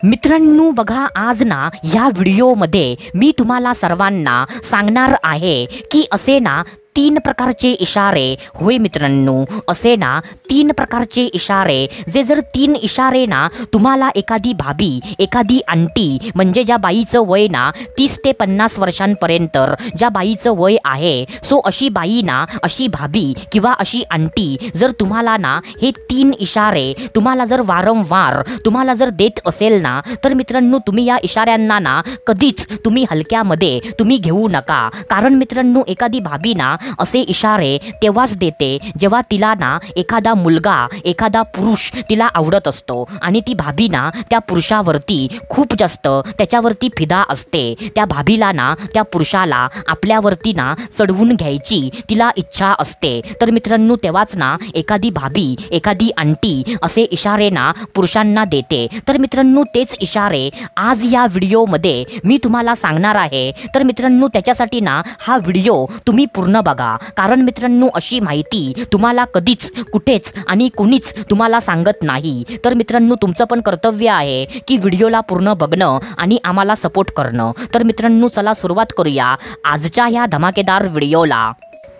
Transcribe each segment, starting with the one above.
मित्रांनो बघा, आज ना या व्हिडिओमध्ये मी तुम्हाला सर्वांना सांगणार आहे की असे ना 3 प्रकारचे इशारे, होय मित्रांनो, असे ना 3 प्रकारचे इशारे, जे जर 3 इशारे ना तुम्हाला एखादी भाभी, एखादी आंटी, म्हणजे ज्या बाईचं वय ना 30 ते 50 वर्षांपर्यंत ज्या बाईचं वय आहे, सो अशी बाई ना, अशी भाभी किंवा अशी आंटी जर तुम्हाला ना हे 3 इशारे तुम्हाला जर वारंवार तुम्हाला जर देत असेल ना, तर मित्रांनो तुम्ही या इशाऱ्यांना ना कधीच तुम्ही हलक्यामध्ये तुम्ही घेऊ नका. कारण मित्रांनो एखादी भाभी ना असे इशारे तेव्हाच देते जेव्हा तिला ना एखादा मुलगा, एखादा पुरुष तिला आवडत असतो आणि ती भाभी ना त्या पुरुषावरती खूप जास्त त्याच्यावरती फिदा असते. त्या भाभीला ना त्या पुरुषाला आपल्यावरती ना चढवून घ्यायची तिला इच्छा असते. तर मित्रांनो तेव्हाच ना एखादी भाभी, एखादी आंटी असे इशारे ना पुरुषांना देते. तर मित्रांनो तेच इशारे आज या व्हिडिओमध्ये मी तुम्हाला सांगणार आहे. तर मित्रांनो त्याच्यासाठी ना हा व्हिडिओ तुम्ही पूर्ण बघा. कारण मित्रांनो अशी माहिती तुम्हाला कधीच कुठेच आणि कोणीच तुम्हाला सांगत नाही. तर मित्रांनो तुमचं पण कर्तव्य आहे की व्हिडिओला पूर्ण बघणं आणि आम्हाला सपोर्ट करणं. तर मित्रांनो चला सुरुवात करूया आजच्या ह्या धमाकेदार व्हिडिओला.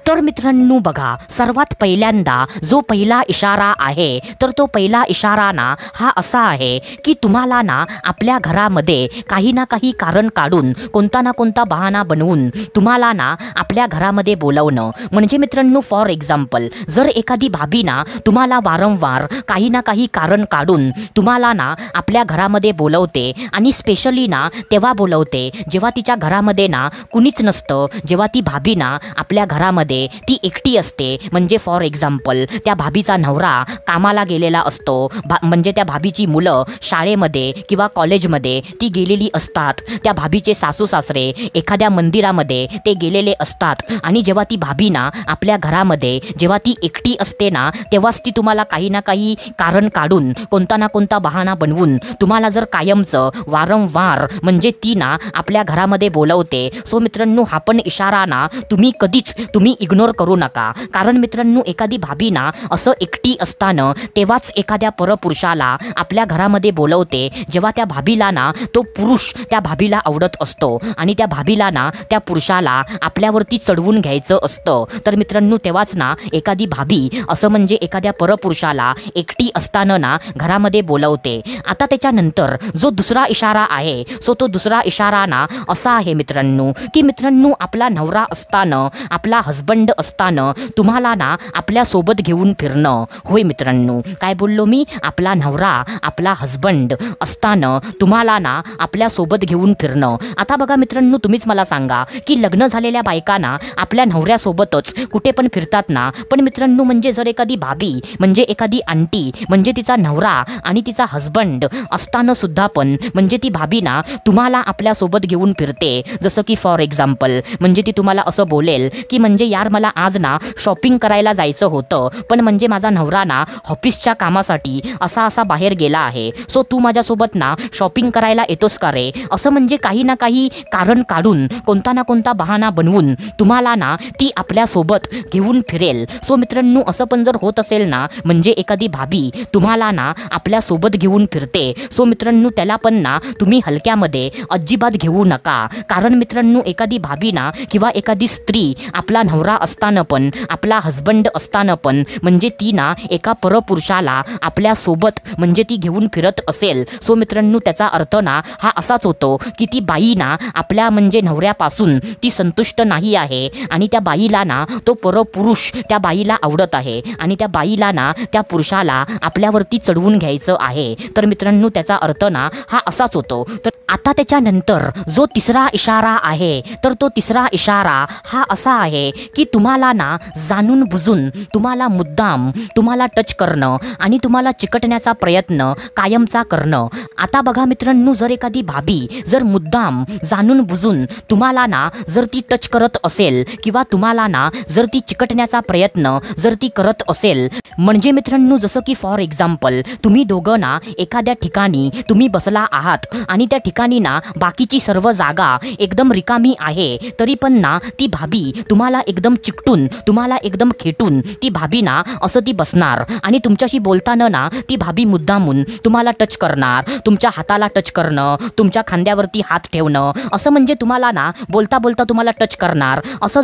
तर मित्रांनो बघा, सर्वात पहिल्यांदा जो पहिला इशारा आहे, तर तो पहिला इशारा ना हा असा आहे की तुम्हाला ना आपल्या घरामध्ये काही ना काही कारण काढून, कोणता ना कोणता बहाणा बनवून तुम्हाला ना आपल्या घरामध्ये बोलवणं. म्हणजे मित्रांनो फॉर एक्झाम्पल, जर एखादी भाभी ना तुम्हाला वारंवार काही ना काही कारण काढून तुम्हाला ना आपल्या घरामध्ये बोलवते आणि स्पेशली ना तेव्हा बोलवते जेव्हा तिच्या घरामध्ये ना कुणीच नसतं, जेव्हा ती भाभी ना आपल्या घरामध्ये ती एकटी असते. म्हणजे फॉर एक्झाम्पल त्या भाभीचा नवरा कामाला गेलेला असतो, म्हणजे त्या भाभीची मुलं शाळेमध्ये किंवा कॉलेजमध्ये ती गेलेली असतात, त्या भाभीचे सासू सासरे एखाद्या मंदिरामध्ये ते गेलेले असतात आणि जेव्हा ती भाभी ना आपल्या घरामध्ये जेव्हा ती एकटी असते ना, तेव्हाच ती तुम्हाला काही ना काही कारण काढून, कोणता ना कोणता बहाणा बनवून तुम्हाला जर कायमचं वारंवार म्हणजे ती ना आपल्या घरामध्ये बोलवते. सो मित्रांनो हा पण इशारा ना तुम्ही कधीच तुम्ही इग्नोर करू नका. कारण मित्रांनो एखादी भाभी ना असं एकटी असताना तेव्हाच एखाद्या परपुरुषाला आपल्या घरामध्ये बोलवते जेव्हा त्या भाभीला ना तो पुरुष त्या भाभीला आवडत असतो आणि त्या भाभीला ना त्या पुरुषाला आपल्यावरती चढवून घ्यायचं असतं. तर मित्रांनो तेव्हाच ना एखादी भाभी असं म्हणजे एखाद्या परपुरुषाला एकटी असताना ना घरामध्ये बोलवते. आता त्याच्यानंतर जो दुसरा इशारा आहे, सो तो दुसरा इशारा ना असा आहे मित्रांनो की मित्रांनो आपला नवरा असताना, आपला हजबंड असताना तुम्हाला ना आपल्या सोबत घेऊन फिरणं. होय मित्रांनो, काय बोललो मी? आपला नवरा, आपला हजबंड असताना तुम्हाला ना आपल्या सोबत घेऊन फिरणं. आता बघा मित्रांनो तुम्हीच मला सांगा की लग्न झालेल्या बायकांना आपल्या नवऱ्यासोबतच कुठे पण फिरतात ना, पण मित्रांनो म्हणजे जर एखादी भाभी, म्हणजे एखादी आंटी, म्हणजे तिचा नवरा आणि तिचा हजबंड असताना सुद्धा पण म्हणजे ती भाभी ना तुम्हाला आपल्या सोबत घेऊन फिरते. जसं की फॉर एक्झाम्पल म्हणजे ती तुम्हाला असं बोलेल की म्हणजे यार मला आज ना शॉपिंग करायला जायचं होतं, पण म्हणजे माझा नवरा ना ऑफिसच्या कामासाठी असा बाहेर गेला आहे, सो तू माझ्यासोबत ना शॉपिंग करायला येतोस का रे? असं म्हणजे काही ना काही कारण काढून, कोणता ना कोणता बहाणा बनवून तुम्हाला ना ती आपल्यासोबत घेऊन फिरेल. सो मित्रांनो असं पण जर होत असेल ना, म्हणजे एखादी भाभी तुम्हाला ना आपल्यासोबत घेऊन फिरते, सो मित्रांनो त्याला पण ना तुम्ही हलक्यामध्ये अजिबात घेऊ नका. कारण मित्रांनो एखादी भाभी ना किंवा एखादी स्त्री आपला नवरा असताना पण, आपला हजबंड असताना पण म्हणजे ती ना एका परपुरुषाला आपल्या सोबत म्हणजे ती घेऊन फिरत असेल, सो मित्रांनो त्याचा अर्थ ना हा असाच होतो की ती बाई ना आपल्या म्हणजे नवऱ्यापासून ती संतुष्ट नाही आहे आणि त्या बाईला ना तो परपुरुष त्या बाईला आवडत आहे आणि त्या बाईला ना त्या पुरुषाला आपल्यावरती चढवून घ्यायचं आहे. तर मित्रांनो त्याचा अर्थ ना हा असाच होतो. तर आता त्याच्यानंतर जो तिसरा इशारा आहे, तर तो तिसरा इशारा हा असा आहे की तुम्हाला ना जाणून बुजून तुम्हाला मुद्दाम तुम्हाला टच करणं आणि तुम्हाला चिकटण्याचा प्रयत्न कायमचा करणं. आता बघा मित्रांनो जर एखादी भाभी जर मुद्दाम जाणून बुजून तुम्हाला ना जर ती टच करत असेल किंवा तुम्हाला ना जर ती चिकटण्याचा प्रयत्न जर ती करत असेल, म्हणजे मित्रांनो जसं की फॉर एक्झाम्पल तुम्ही दोघं ना एखाद्या ठिकाणी तुम्ही बसला आहात आणि त्या ठिकाणी ना बाकीची सर्व जागा एकदम रिकामी आहे, तरी पण ना ती भाभी तुम्हाला एकदम एकदम चिकटून, तुम्हाला एकदम खेटून ती भाभी ना असं ती बसणार आणि तुमच्याशी बोलताना ना ती भाभी मुद्दामून तुम्हाला टच करणार, तुमच्या हाताला टच करणं, तुमच्या खांद्यावरती हात ठेवणं, असं म्हणजे तुम्हाला ना बोलता बोलता तुम्हाला टच करणार. असं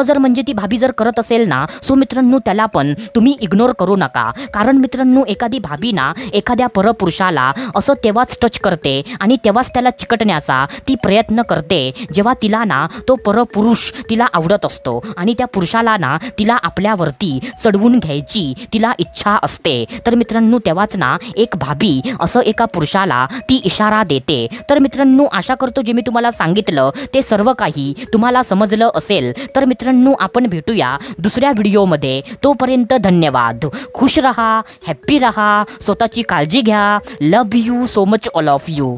जर म्हणजे ती भाभी जर करत असेल ना, सो मित्रांनो त्याला पण तुम्ही इग्नोर करू नका. कारण मित्रांनो एखादी भाभी ना एखाद्या परपुरुषाला असं तेव्हाच टच करते आणि तेव्हाच त्याला चिकटण्याचा ती प्रयत्न करते जेव्हा तिला ना तो परपुरुष तिला आवडत असतो आणि त्या पुरुषाला ना तिला आपल्यावरती चढवून घ्यायची तिला इच्छा असते. तर मित्रांनो तेव्हाच ना एक भाभी असं एका पुरुषाला ती इशारा देते. तर मित्रांनो आशा करतो जे मी तुम्हाला सांगितलं ते सर्व काही तुम्हाला समजलं असेल. तर मित्रांनो आपण भेटूया दुसऱ्या व्हिडिओमध्ये. तोपर्यंत धन्यवाद. खुश रहा, हॅप्पी रहा, स्वतःची काळजी घ्या. Love you so much all of you.